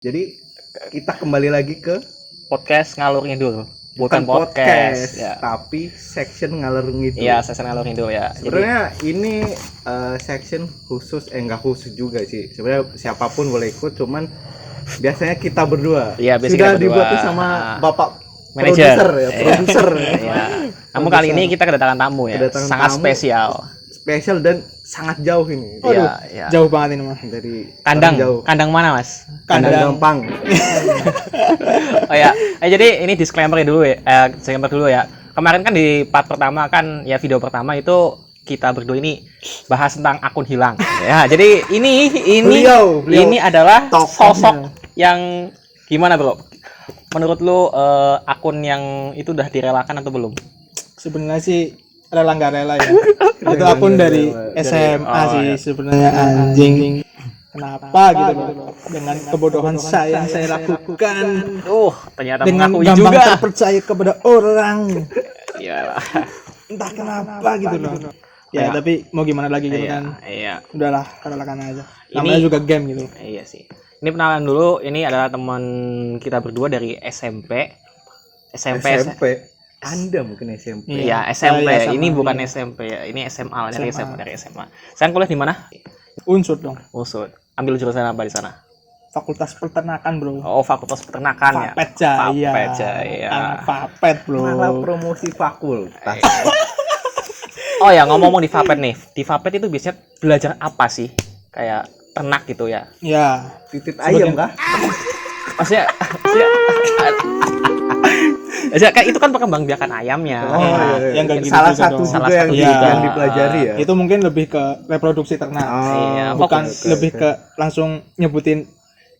Jadi kita kembali lagi ke podcast ngalur ngidul, bukan podcast ya. Tapi section ngalur ngidul. Iya, section ngalur ngidul ya. Sebenarnya ini section khusus, enggak khusus juga sih. Sebenarnya siapapun boleh ikut, cuman biasanya kita berdua. Iya, sudah dibuatnya sama Bapak manajer ya, produser. Ya. Namun kali ini kita kedatangan tamu ya, sangat spesial dan sangat jauh ini. Iya. Jauh banget ini mah. Dari kandang mana mas? Kandang Gampang. Oh ya, jadi ini disclaimer dulu ya. Kemarin kan di part pertama kan ya, video pertama itu kita berdua ini bahas tentang akun hilang. Ya, jadi ini beliau adalah sosok yang gimana bro? Menurut lu akun yang itu udah direlakan atau belum? Sebenarnya sih rela nggak rela ya. Itu akun dari SMA sih sebenarnya, anjing. Kenapa gitu loh? Dengan kebodohan saya yang saya lakukan. Ternyata dengan mengakui gampang juga. terpercaya kepada orang. Iya. Entah kenapa gitu loh. Ya, tapi mau gimana lagi gitu kan. Iya. Udahlah, relakan aja. Namanya juga game gitu. Iya sih. Ini perkenalan dulu, ini adalah teman kita berdua dari SMP. Anda mungkin SMP. Iya, SMP. Ya, ini bukan SMP ya. Ini SMA, dari SMA. Sekarang kuliah di mana? Unsur dong. Unsur. Ambil jurusan apa di sana? Fakultas Peternakan, Bro. Oh, Fakultas Peternakan ya. Fapet Jaya. Fapet Jaya. Anak Fapet, Bro. Malah promosi fakultas. Oh ya, ngomong-ngomong di Fapet nih. Di Fapet itu biasanya belajar apa sih? Kayak ternak gitu ya. Ya, Titip ayam kah? Maksudnya kayak itu kan perkembangbiakan ayamnya. yang enggak gitu salah juga satu dong. juga yang dipelajari ya. Itu mungkin lebih ke reproduksi ternak. Iya, bukan lebih ke langsung nyebutin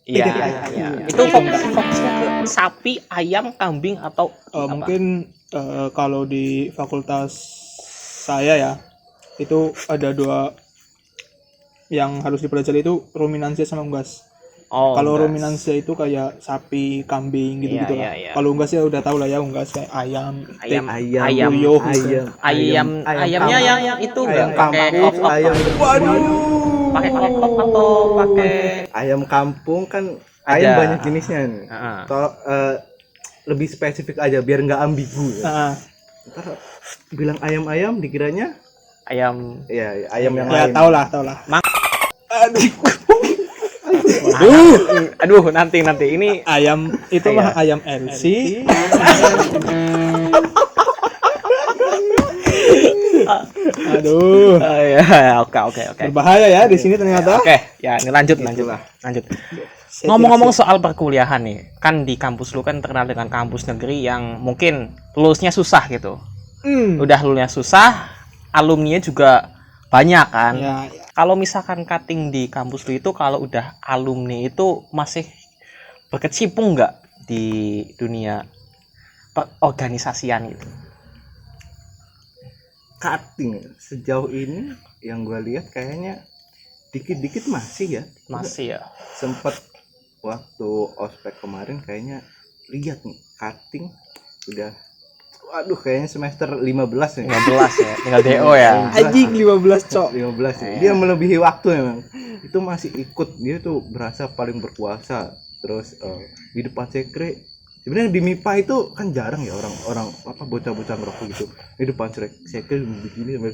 Iya. Itu fokusnya ke sapi, ayam, kambing atau apa? mungkin kalau di fakultas saya ya, itu ada dua yang harus dipelajari, itu ruminansia sama unggas. Kalau ruminansia itu kayak sapi, kambing gitu-gitu lah. Iya. Kalau unggas ya udah tahu lah ya, unggas kayak ayamnya yang itu ayam pakai kampung, ayam pakai klop atau pakai ayam kampung kan Ada. ayam banyak jenisnya nih. Heeh. Lebih spesifik aja biar nggak ambigu ya. Nah, Ntar bilang ayam dikiranya ayam. ya ayam yang ya lain. tau lah. Aduh, nanti ini Ayam itu mah ayam LC. Aduh. ya, oke. Berbahaya ya di sini ternyata. Oke, ya ini lanjut. Ngomong-ngomong soal perkuliahan nih, kan di kampus lu kan terkenal dengan kampus negeri yang mungkin lulusnya susah gitu. Udah lulusnya susah, alumninya juga banyak kan. Ya. Kalau misalkan cutting di kampus lu itu, kalau udah alumni itu masih berkecimpung nggak di dunia organisasian gitu? Cutting sejauh ini yang gue lihat kayaknya dikit-dikit masih ya. Masih ya. Sempet waktu ospek kemarin kayaknya lihat nih cutting udah, waduh kayaknya semester 15 nih. 15 ya, tinggal DO ya. Anjing 15 cok. 15 ya. Dia melebihi waktu memang. Itu masih ikut, dia tuh berasa paling berkuasa. Terus di depan sekre, sebenarnya di MIPA itu kan jarang ya orang apa bocah-bocah ngerokok gitu. Di depan sekre begini sambil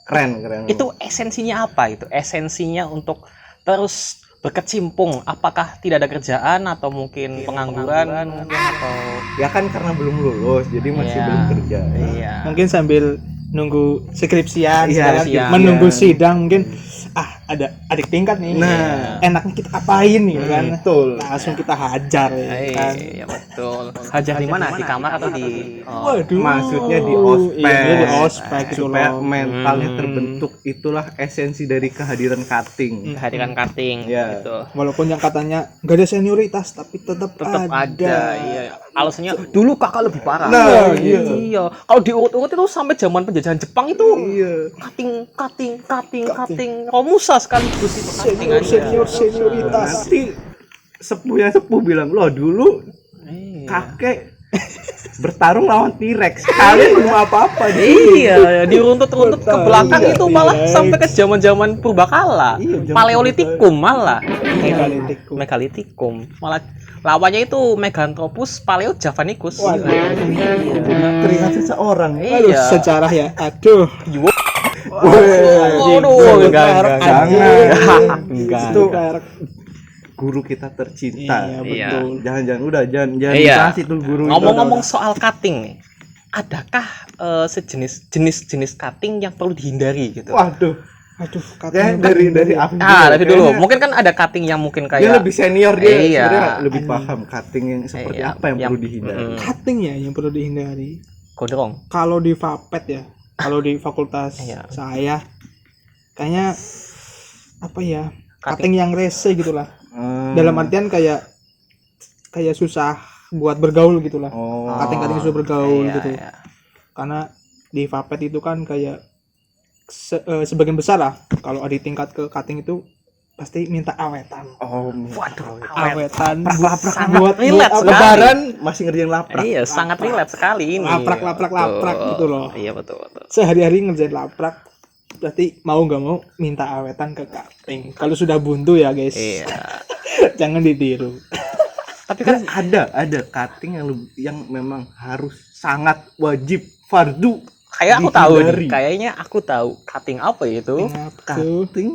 keren. Itu esensinya apa itu? Esensinya untuk terus berkecimpung, apakah tidak ada kerjaan atau mungkin pengangguran mungkin, atau ya kan karena belum lulus jadi masih belum kerja. Iya. Mungkin sambil nunggu skripsian, Skripsian, menunggu sidang mungkin ada adik tingkat nih. Nah, enaknya kita apain nih kan? betul. Langsung kita hajar ya kan. Iya betul. Hajar di mana? Di kamar atau di Waduh. Maksudnya di ospek. Iya, di ospek gitu supaya loh. mentalnya terbentuk. Itulah esensi dari kehadiran cutting. kehadiran cutting Iya. gitu. Walaupun yang katanya nggak ada senioritas tapi tetap Ada. Iya. Alasannya dulu kakak lebih parah. Nah, iya. Kalau diurut-urut itu sampai zaman penjajahan Jepang itu Iya. cutting Romusa sekaligus itu cutting aja. senioritas. Nanti sepuh bilang, loh dulu kakek bertarung lawan T-Rex. Kalian belum apa-apa. Iya, diruntut-runtut ke belakang Iya, itu malah T-Rex. sampai ke zaman-zaman purbakala. Iya, zaman Paleolitikum malah. Megalitikum. Megalitikum. Malah lawannya itu Meganthropus Paleojavanicus. Waduh. Teringat seseorang. Aduh, Iya. sejarah ya. Aduh. Waduh, enggak. Jangan. Enggak. Itu Kayak guru kita tercinta. iya, Iya. betul. Jangan Iya. dikasih tuh guru. Ngomong-ngomong soal cutting nih. Adakah jenis cutting yang perlu dihindari gitu? Waduh. Aduh, Ya, katanya dari Afif Tapi dulu, Kayaknya mungkin kan ada cutting yang mungkin dia kayak lebih senior, dia Iya. sebenarnya lebih paham cutting yang seperti Iya, apa yang perlu dihindari. cutting ya yang perlu dihindari. gondrong. Kalau di Vapet ya, kalau di fakultas Iya. saya kayaknya apa ya? Cutting. Cutting yang rese gitulah. Hmm. Dalam artian kayak susah buat bergaul gitulah. Oh. Cutting-cutting susah bergaul Iya, gitu. iya. Karena di Vapet itu kan kayak sebagian besar lah kalau ada tingkat ke cutting itu pasti minta awetan. Oh, Waduh, Awetan sangat buat relate sekali. lebaran masih ngerjain laprak. Iya, sangat relate sekali ini. Laprak Betul. gitu loh. Iya, betul. Sehari-hari ngerjain laprak berarti mau nggak mau minta awetan ke cutting. Kalau sudah buntu ya guys, Iya. jangan ditiru. Tapi kan Ada cutting yang memang harus sangat wajib fardu. kayak aku tahu nih, dihindari. kayaknya aku tahu cutting apa itu. Kenapa tuh? Cutting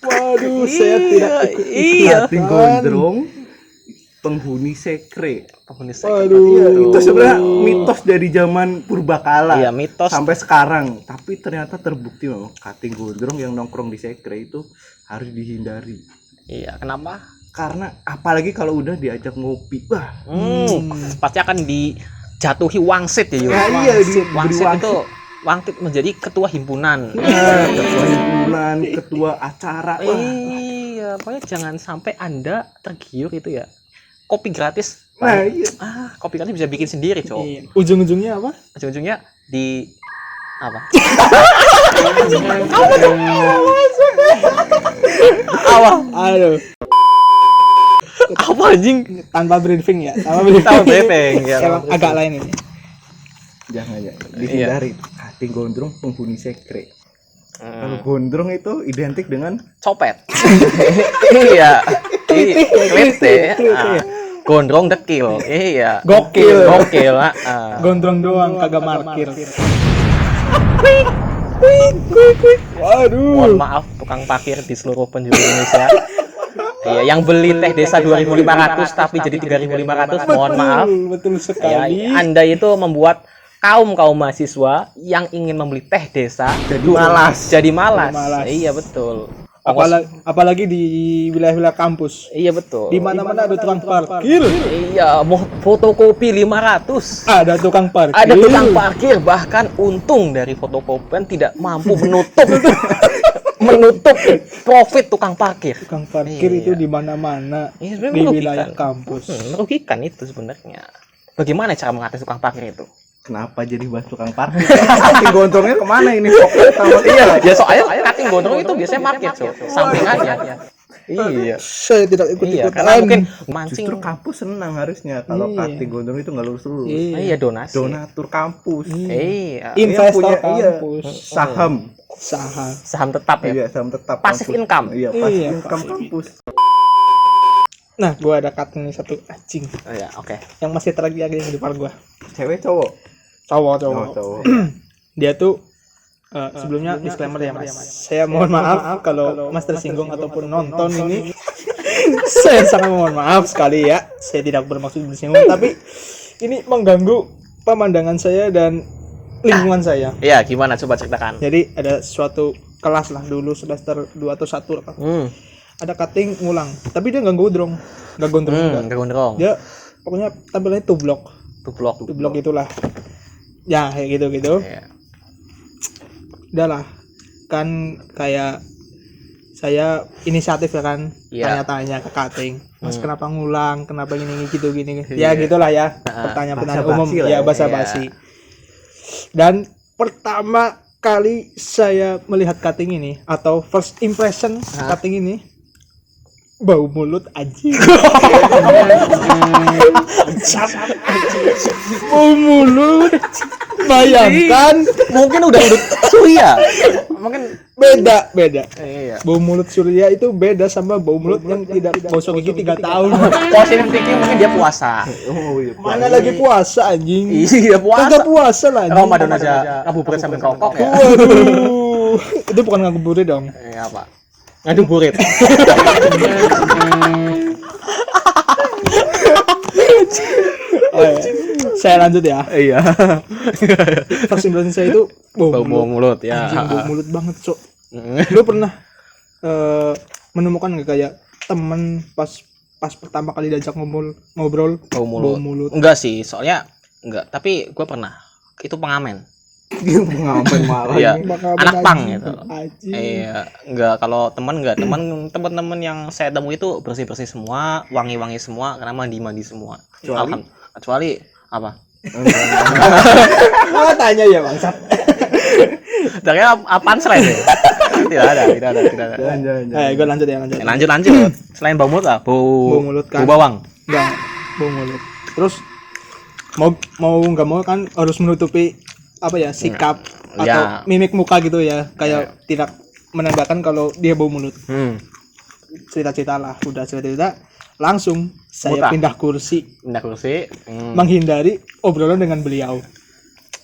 Waduh, saya tidak ikut. Iya. cutting gondrong penghuni sekre. Penghuni Waduh. Iya, itu sebenarnya mitos dari zaman purbakala. Iya, mitos. Sampai sekarang, tapi ternyata terbukti memang cutting gondrong yang nongkrong di sekre itu harus dihindari. Iya, kenapa? Karena apalagi kalau udah diajak ngopi, wah, Pasti akan dijatuhi wangsit ya, Yul. ya iya diberi Wangsit wangsit. itu wangsit menjadi ketua himpunan. Ketua himpunan, ketua acara, wah. Iya, pokoknya jangan sampai Anda tergiur itu ya. Kopi gratis. Nah, iya. Kopi gratis bisa bikin sendiri, cowok. Iya. Ujung-ujungnya apa? Ujung-ujungnya di apa? Apa? Aduh, Apa anjing? tanpa briefing ya. Tanpa briefing. Tahu bepeng ya. Emang agak lain ini. Jangan dihindari. Cutting gondrong penghuni sekre. Kalau gondrong itu identik dengan Copet. Iya. Klete. Gondrong dekil. Iya. Gokil. Gokil. Gondrong doang kagak markir. Waduh. Mohon maaf tukang parkir di seluruh penjuru Indonesia. Iya, yang beli teh desa 2.500 tapi jadi 3.500, mohon maaf. Betul Ya, sekali. Anda itu membuat kaum mahasiswa yang ingin membeli teh desa jadi malas. jadi malas. Malas. Iya, betul. Apalagi di wilayah-wilayah kampus. Iya, betul. Di mana-mana ada tukang parkir. Iya, mau fotokopi 500. Ada tukang parkir. Ada tukang parkir, bahkan untung dari fotokopian tidak mampu menutup profit tukang parkir. Tukang parkir Iya. itu di mana-mana Ini sebenarnya di merugikan. wilayah kampus. Merugikan itu sebenarnya. Bagaimana cara mengatasi tukang parkir itu? Kenapa jadi bahas tukang parkir? Cutting gondrongnya kemana ini? Fokus sama Iya, ya soalnya cutting gondrong itu biasanya market, so. Samping aja. Iya. Saya tidak ikut Iya, ikutan. karena mungkin mancing. Justru kampus senang harusnya kalau Iya. cutting gondrong itu nggak lurus-lurus. Iya, donasi. Donatur kampus. Iya. Investor Yang punya, kampus. Saham. Saham. Saham tetap ya. Iya, saham tetap. Passive kampus. income. Iya, passive Iya, income passive. kampus. Nah, gua ada cutting nih satu anjing Oh, ya, oke. yang masih terlagi di depan gua. Cewek cowok. Cowok. Cowok. Dia tuh sebelumnya disclaimer ya mas. Saya mohon maaf kalau mas tersinggung ataupun nonton ini. Saya sangat mohon maaf sekali ya. Saya tidak bermaksud bersinggung, tapi ini mengganggu pemandangan saya dan lingkungan saya. Iya, gimana coba ceritakan. Jadi ada suatu kelas lah dulu semester 2 atau 1 lah. Ada cutting ngulang, tapi dia nggak gondrong, enggak. Gondrong. Dia pokoknya tampilannya tublok Tublok. itulah. Ya kayak gitu. Iya. Udah lah, kan kayak saya inisiatif ya kan, Iya. tanya-tanya ke cutting, mas kenapa ngulang, kenapa gini gini. Iya. Ya gitulah ya, pertanyaan-pertanyaan umum, Basa-basi lah ya ya. basa-basi. Dan pertama kali saya melihat cutting ini atau first impression cutting ini, bau mulut anjing. Bau mulut. Bayangkan Mungkin udah Surya. Mungkin beda. iya. Bau mulut Surya itu beda sama bau mulut yang tidak gosok gigi 3 tahun. Positif thinking mungkin dia puasa. Oh iya. Mana lagi puasa anjing? Iya Kagak puasa lah anjing. Ramadan aja ngabuburit sambil rokok ya. Waduh. Itu bukan ngabuburit dong. Apa? Ngabuburit. Oh, iya. Saya lanjut ya. Iya. First impression saya itu Bau mulut ya. Anjing, bau mulut banget, Cok. Lu pernah menemukan nggak kayak temen pas pertama kali diajak ngobrol Bau bau mulut. mulut? Enggak sih, soalnya enggak, tapi gue pernah. Itu pengamen. Dia ngapain malah. Iya. Bakal Anak pang anjing. gitu. Anjing. Iya, enggak, kalau teman-teman yang saya temui itu bersih-bersih semua, wangi-wangi semua, karena mandi-mandi semua. Kecuali apa? Oh, tanya ya bangsat. Dari apaan selain itu? Tidak ada. Jangan. Gue lanjut ya Lanjut. Selain bau mulut lah, Bau mulut kan. bau bawang. Enggak, bau mulut. Terus mau nggak mau kan harus menutupi apa ya sikap atau Ya. mimik muka gitu ya, kayak tidak menandakan kalau dia bau mulut. Cerita-cerita lah, udah cerita langsung saya Muka. pindah kursi Pindah kursi. menghindari obrolan dengan beliau.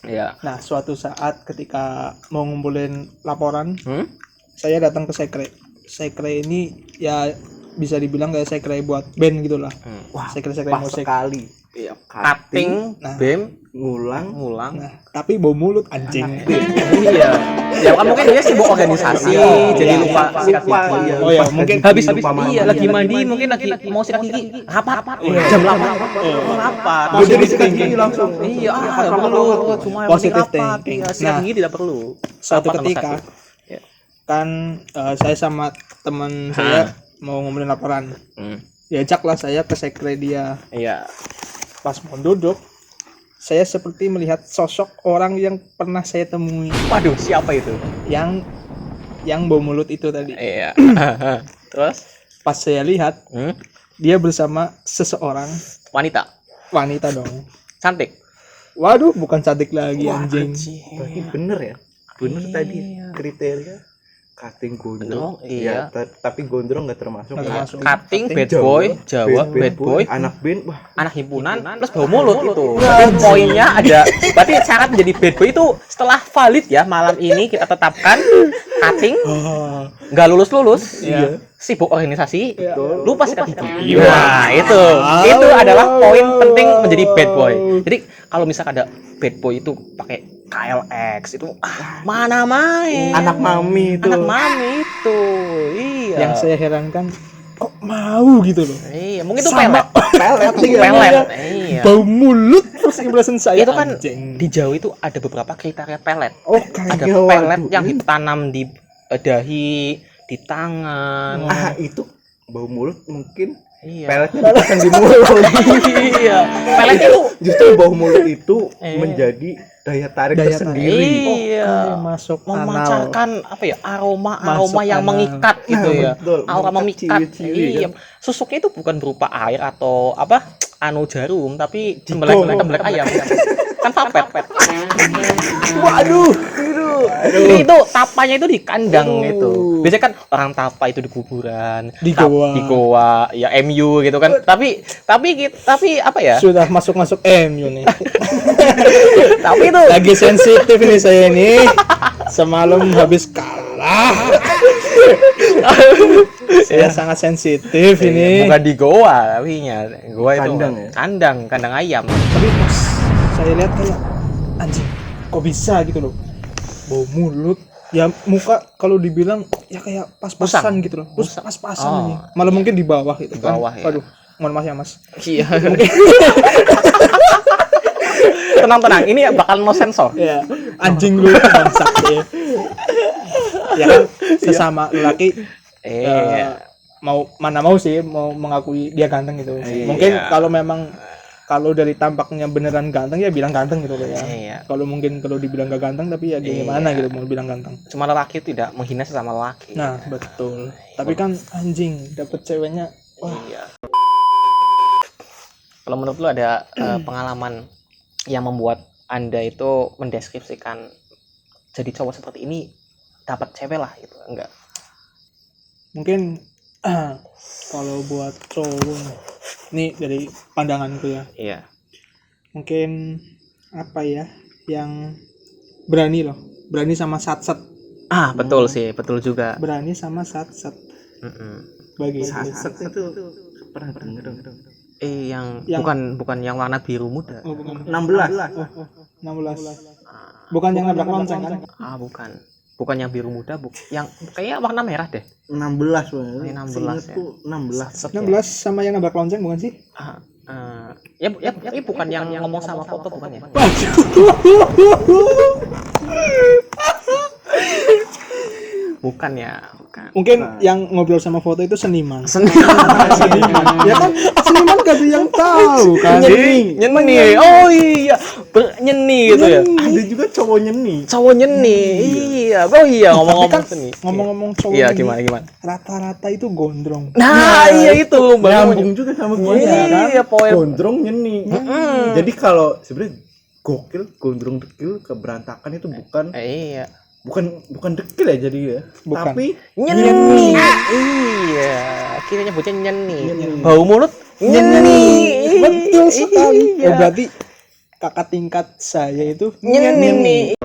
Iya. Nah, suatu saat ketika mau ngumpulin laporan, Hmm? saya datang ke sekre. Sekre ini ya bisa dibilang kayak sekre buat band gitulah. Wah, Sekre-sekre pas musik. sekali. Iya, Cutting, Nah. bem, ngulang. Nah, tapi bau mulut anjing. Iya. Ya kan mungkin dia sibuk organisasi, jadi lupa sikat gigi. Iya, Oh ya, pas mungkin Habis lupa mandi. iya lagi mandi, mungkin lagi mau sikat gigi. Rapat. Jam 8. Rapat. Positive Jadi sikat thinking. gigi langsung. Iya, Pakai perlu. mulut. Cuma yang Positive penting rapat. thinking. Iya, sikat Nah. gigi tidak perlu. Suatu Rapat nomor ketika satu. Ya. kan saya sama teman saya mau ngumpulin laporan. Diajaklah saya ke sekre dia. Iya. Pas mau duduk, saya seperti melihat sosok orang yang pernah saya temui, Waduh, siapa itu? yang bau mulut itu tadi. Iya. Terus? Pas saya lihat, dia bersama seseorang Wanita. wanita dong. Cantik. Waduh, bukan cantik lagi anjing. Berarti bener ya? Bener tadi kriteria cutting gondrong. Iya. Tapi gondrong nggak termasuk. Nggak ya. termasuk. Cutting, bad Jawa, boy, Jawa, bad boy, anak band, wah anak himpunan, plus bau mulut itu. Berarti poinnya ada. Berarti syarat menjadi bad boy itu setelah valid ya malam ini kita tetapkan cutting, nggak lulus, Iya. sibuk organisasi, Iya. lupa sikat gigi. Nah itu adalah poin penting menjadi bad boy. Jadi kalau misal ada bad boy itu pakai KLX itu mana main anak mami itu. anak mami itu iya Yang saya herankan, kok mau gitu loh. iya mungkin itu Sama pelet iya bau mulut first impression saya itu kan anjing. di Jawa itu ada beberapa kriteria pelet Oh, ada kayak pelet waduh. yang ditanam di dahi di tangan Itu bau mulut mungkin iya peletnya dipasang di mulut. iya pelet itu Justru bau mulut itu Iya. menjadi daya tarik Daya tersendiri. iya Kayak masuk anal. memancarkan apa ya aroma Masuk yang anal. mengikat gitu Nah, ya betul. aura Mengikat memikat ciwi-ciwi, iya kan? susuknya itu bukan berupa air atau apa jarum tapi tembelek ayam kan papet Waduh, jadi itu tapanya itu di kandang itu biasanya kan orang tapa itu di kuburan Di goa. di goa ya MU gitu kan tapi apa ya Sudah masuk MU nih. tapi itu Lagi sensitif nih saya ini. Semalam habis kalah. Saya sangat sensitif ini. bukan di goa tapi goa itu Kandang ya? kandang ayam Tapi pas saya lihat kayak anjing, kok bisa gitu loh. Bau mulut. Ya muka kalau dibilang ya kayak pas-pasan Musang. gitu loh. Musang. Pas-pasan Oh. ini. Malah mungkin di bawah gitu Di bawah, kan. ya. Waduh, mohon maaf ya Mas. iya tenang ini bakal no sensor Ya, anjing lu bangsat ya. Ya kan sesama lelaki iya mau mana mau sih mau mengakui dia ganteng gitu. Mungkin kalau memang kalau dari tampaknya beneran ganteng ya bilang ganteng gitu loh ya. Iya. Kalau mungkin kalau dibilang gak ganteng tapi ya gimana gitu mau bilang ganteng. Cuma lelaki tidak menghina sesama lelaki. Nah, betul. Tapi kan anjing dapet ceweknya wah. Iya. Kalau menurut lu ada pengalaman yang membuat Anda itu mendeskripsikan jadi cowok seperti ini dapat cewek lah gitu, enggak? Mungkin kalau buat cowok nih dari pandanganku ya. Iya. Mungkin apa ya yang berani sama sat-sat. Betul sih, betul juga. Berani sama sat-sat. Bagi Sat itu pernah denger. Yang bukan yang warna biru muda. Oh, bukan. 16. 16. Bukan yang nabrak lonceng kan? Bukan. Bukan yang biru muda, yang kayaknya warna merah deh. 16 Bang. 16 ya. 16. 16 sama yang nabrak lonceng bukan sih? Ya bukan yang ngomong sama foto bukan ya? Bukan ya, bukan. Mungkin yang ngobrol sama foto itu seniman. Seniman. Ya kan seniman gak ada yang tahu kan. Nyeni. Oh iya, nyeni gitu ya. Ada juga cowok nyeni. Cowok nyeni. Iya. Oh iya, ngomong-ngomong kan seni. ngomong-ngomong cowok Iya, nyeni, gimana? rata-rata itu gondrong. Nah, iya itu. Nyambung juga sama gue Iya, poin. Gondrong nyeni. Jadi kalau sebenarnya gokil, gondrong dekil, keberantakan itu Iya. bukan dekil ya jadi ya. Bukan. Tapi Nyeni. Iya, akhirnya nyebutnya nyeni. Bau mulut nyeni. Betul sekali. Iya. Berarti kakak tingkat saya itu Nyeni.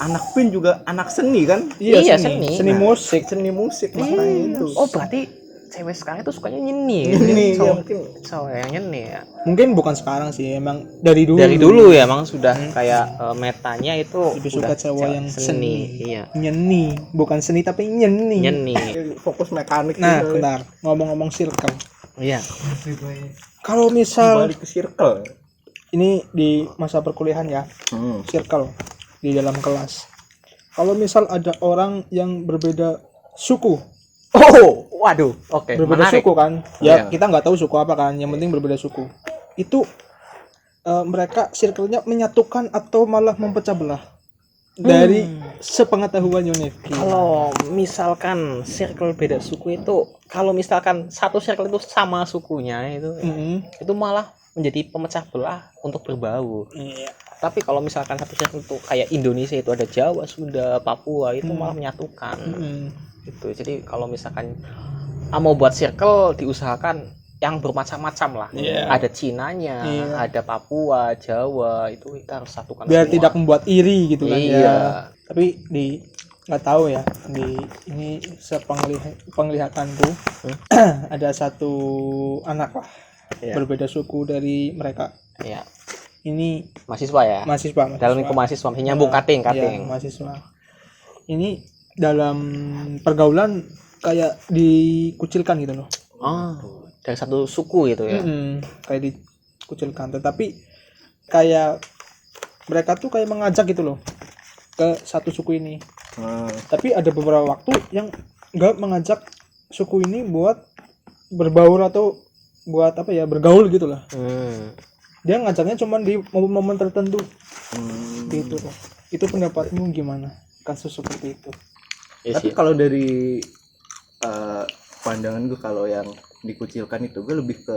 anak pin juga anak seni kan? Iya, seni. Seni musik. Seni musik makanya itu. Oh, berarti cewek sekarang itu sukanya nyeni. Nyeni, ya, Cowok mungkin. cowok yang nyeni ya. Mungkin bukan sekarang sih, emang dari dulu. Dari dulu ya emang sudah kayak metanya itu Lebih suka udah cewek yang seni. Iya. Nyeni, bukan seni tapi nyeni. Nyeni. Fokus mekanik. Nah, gitu. bentar. Ngomong-ngomong circle. Iya. Kalau misal Balik ke circle. ini di masa perkuliahan ya, circle di dalam kelas. Kalau misal ada orang yang berbeda suku, Oh, waduh. Oke, berbeda menarik. suku kan? Iya. Ya, kita nggak tahu suku apa kan, yang penting berbeda suku. Itu mereka circle-nya menyatukan atau malah memecah belah. Dari sepengetahuan Yunifki. Kalau misalkan circle beda suku itu, kalau misalkan satu circle itu sama sukunya itu malah menjadi pemecah belah untuk berbau. Iya. Tapi kalau misalkan satu circle itu kayak Indonesia itu ada Jawa, Sunda, Papua itu malah menyatukan. Gitu. Jadi kalau misalkan mau buat circle diusahakan yang bermacam-macam lah. Yeah. Ada Cinanya, ada Papua, Jawa, itu kita harus satukan Biar semua. tidak membuat iri gitu kan Iya. ya. Tapi nggak tahu ya, di ini penglihatanku ada satu anak lah berbeda suku dari mereka. Iya. Ini Mahasiswa ya. mahasiswa. Dalam lingkup mahasiswa masih nyambung kating. Ya, mahasiswa. Ini dalam pergaulan kayak dikucilkan gitu loh. Oh, dari satu suku gitu ya. Kayak dikucilkan, tetapi kayak mereka tuh kayak mengajak gitu loh ke satu suku ini. Tapi ada beberapa waktu yang nggak mengajak suku ini buat berbaur atau buat apa ya, bergaul gitu lah. Dia ngajaknya cuma di momen-momen tertentu. Gitu loh. Itu pendapatmu gimana kasus seperti itu? Tapi kalau dari pandangan gue, kalau yang dikucilkan itu gue lebih ke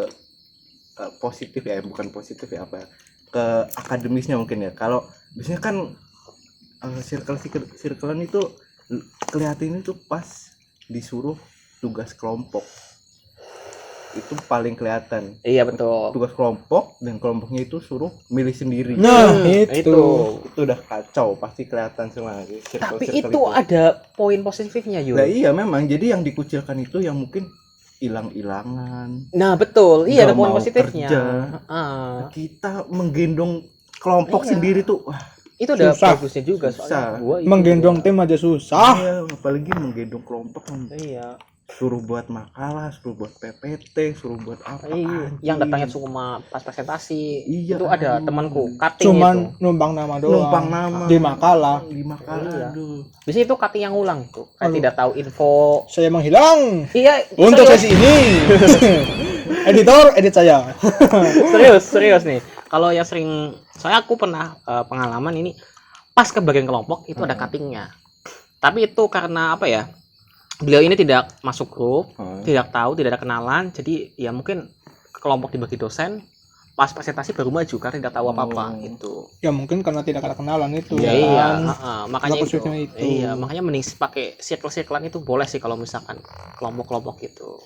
positif ya, bukan positif ya, apa ya, ke akademisnya mungkin ya. Kalau biasanya kan circle-circlean itu kelihatan itu pas disuruh tugas kelompok, itu paling kelihatan. Iya betul. Tugas kelompok dan kelompoknya itu suruh milih sendiri. Nah, itu udah kacau, pasti kelihatan semua. Tapi itu ada poin positifnya Yul. Nah iya memang, jadi yang dikucilkan itu yang mungkin hilang-hilangan. Nah betul, iya ada Nggak poin mau positifnya. kerja. Kita menggendong kelompok sendiri tuh, wah, Itu ada Susah. bagusnya juga Susah. soalnya. Gua itu menggendong tim aja susah. iya, apalagi menggendong kelompok kan. Iya. Suruh buat makalah, suruh buat PPT, suruh buat apa? Iya. Yang datangnya cuma pas presentasi. Iya, Itu ada temanku cutting Cuman itu. numpang nama doang. Numpang nama Di makalah. di makalah. Iya. Aduh. Biasanya itu cutting yang ulang tuh. Kayak Aduh. tidak tahu info. Saya menghilang Iya. untuk serius. sesi ini. Editor, edit saya. serius nih. Kalau yang sering, soalnya aku pernah pengalaman ini pas ke bagian kelompok itu ada cuttingnya. Tapi itu karena apa ya? Beliau ini tidak masuk grup, tidak tahu, tidak ada kenalan. Jadi ya mungkin kelompok dibagi dosen. Pas presentasi baru maju karena tidak tahu apa-apa itu. Ya mungkin karena tidak ada kenalan itu. Iya, makanya itu. itu. Iya, makanya mending pakai circle-circlean itu boleh sih kalau misalkan kelompok-kelompok itu.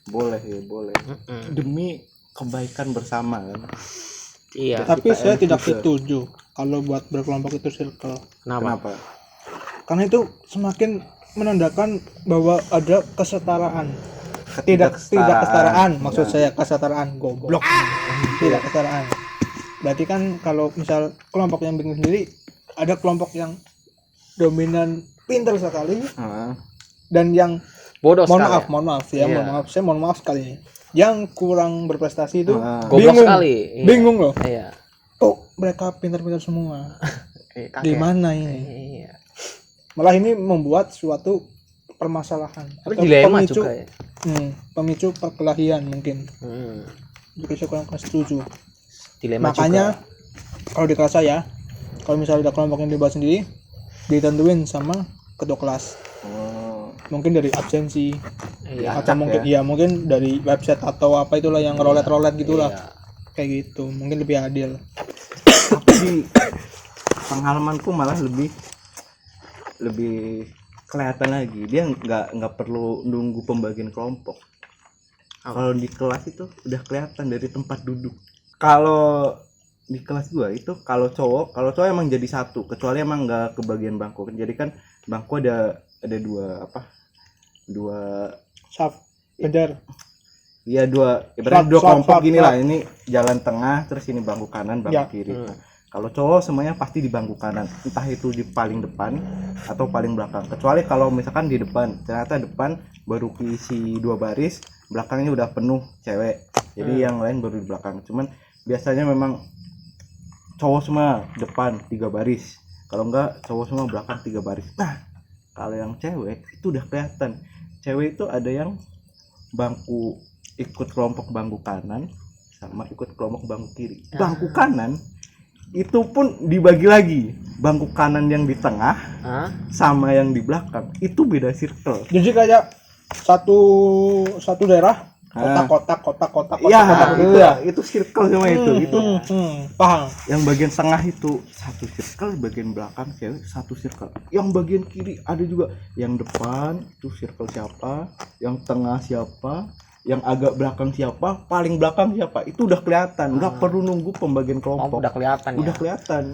Boleh ya, boleh. Demi kebaikan bersama kan. Iya. Tapi saya tidak juga. setuju kalau buat berkelompok itu circle. Kenapa? Karena itu semakin menandakan bahwa ada kesetaraan. Tidak kesetaraan, maksud saya kesetaraan, goblok. Tidak kesetaraan. Berarti kan kalau misal kelompok yang bikin sendiri, ada kelompok yang dominan pintar sekali dan yang Bodoh mohon sekali. maaf ya, mohon maaf sekali ini. Yang kurang berprestasi itu Goblok bingung, sekali. Iya. bingung loh. Iya. Kok mereka pintar-pintar semua? Di mana ini? Iya. Malah ini membuat suatu permasalahan Tapi atau dilema pemicu, juga ya. pemicu perkelahian mungkin. Jadi saya kurang setuju. Dilema Makanya juga. kalau di kelas saya, kalau misalnya ada kelompok yang dibahas sendiri, ditentuin sama ketua kelas. Mungkin dari absensi, Iya. atau mungkin mungkin dari website atau apa itulah yang rolet gitulah. Iya. Kayak gitu, mungkin lebih adil. Tapi di pengalamanku malah lebih kelihatan lagi. Dia nggak perlu nunggu pembagian kelompok. Kalau di kelas itu udah kelihatan dari tempat duduk. Kalau di kelas gua itu kalau cowok emang jadi satu, kecuali emang nggak kebagian bangku. Jadi kan bangku ada dua Saf, bener. Iya ibaratnya dua Swap, kelompok gini lah. swap. Ini jalan tengah, terus ini bangku kanan, bangku Ya. kiri. Nah, kalau cowok semuanya pasti di bangku kanan, entah itu di paling depan atau paling belakang. Kecuali kalau misalkan di depan, ternyata depan baru isi 2 baris, belakangnya udah penuh cewek. Jadi yang lain baru di belakang. Cuman biasanya memang cowok semua depan 3 baris. Kalau enggak cowok semua belakang 3 baris. Nah, kalau yang cewek itu udah kelihatan. Cewek itu ada yang bangku ikut kelompok bangku kanan sama ikut kelompok bangku kiri. Bangku kanan itu pun dibagi lagi. Bangku kanan yang di tengah sama yang di belakang itu beda circle. Jadi kayak satu daerah kotak Iya, gitu ya. itu circle semua itu. Paham. Yang bagian tengah itu satu circle, bagian belakang cewek satu circle. Yang bagian kiri ada juga. Yang depan itu circle siapa, yang tengah siapa, yang agak belakang siapa, paling belakang siapa. Itu udah kelihatan, nggak perlu nunggu pembagian kelompok. Udah kelihatan ya. Udah kelihatan.